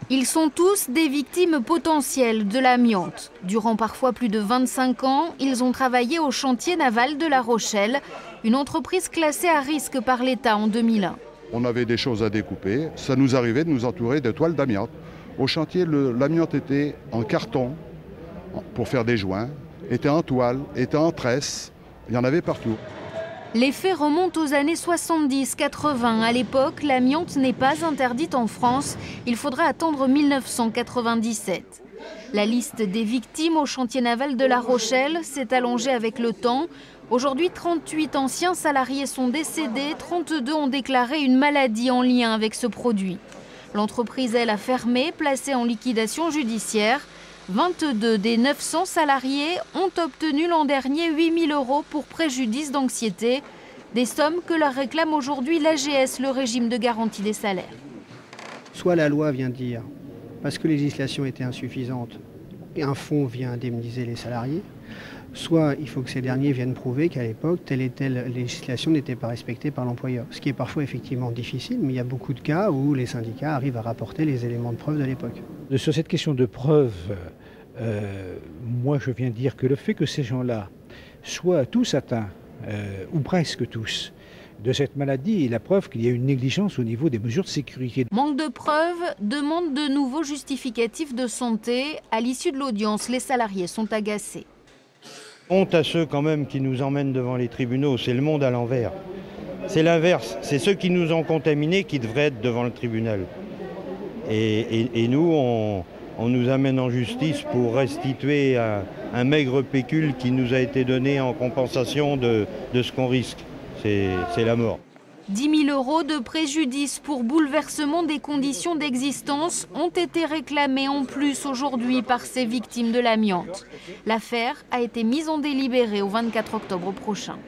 Ils sont tous des victimes potentielles de l'amiante. Durant parfois plus de 25 ans, ils ont travaillé au chantier naval de La Rochelle, une entreprise classée à risque par l'État en 2001. On avait des choses à découper, ça nous arrivait de nous entourer de toiles d'amiante. Au chantier, l'amiante était en carton pour faire des joints, était en toile, était en tresse, il y en avait partout. Les faits remontent aux années 70-80. À l'époque, l'amiante n'est pas interdite en France. Il faudra attendre 1997. La liste des victimes au chantier naval de La Rochelle s'est allongée avec le temps. Aujourd'hui, 38 anciens salariés sont décédés, 32 ont déclaré une maladie en lien avec ce produit. L'entreprise, elle, a fermé, placée en liquidation judiciaire. 22 des 900 salariés ont obtenu l'an dernier 8 000 € pour préjudice d'anxiété, des sommes que leur réclame aujourd'hui l'AGS, le régime de garantie des salaires. Soit la loi vient dire, parce que la législation était insuffisante, et un fonds vient indemniser les salariés, soit il faut que ces derniers viennent prouver qu'à l'époque, telle et telle législation n'était pas respectée par l'employeur. Ce qui est parfois effectivement difficile, mais il y a beaucoup de cas où les syndicats arrivent à rapporter les éléments de preuve de l'époque. Sur cette question de preuve, moi je viens dire que le fait que ces gens-là soient tous atteints, ou presque tous, de cette maladie est la preuve qu'il y a une négligence au niveau des mesures de sécurité. Manque de preuves, demande de nouveaux justificatifs de santé. À l'issue de l'audience, les salariés sont agacés. Honte à ceux quand même qui nous emmènent devant les tribunaux, c'est le monde à l'envers. C'est l'inverse, c'est ceux qui nous ont contaminés qui devraient être devant le tribunal. Et nous, on nous amène en justice pour restituer un maigre pécule qui nous a été donné en compensation de ce qu'on risque. C'est la mort. 10 000 € de préjudice pour bouleversement des conditions d'existence ont été réclamés en plus aujourd'hui par ces victimes de l'amiante. L'affaire a été mise en délibéré au 24 octobre prochain.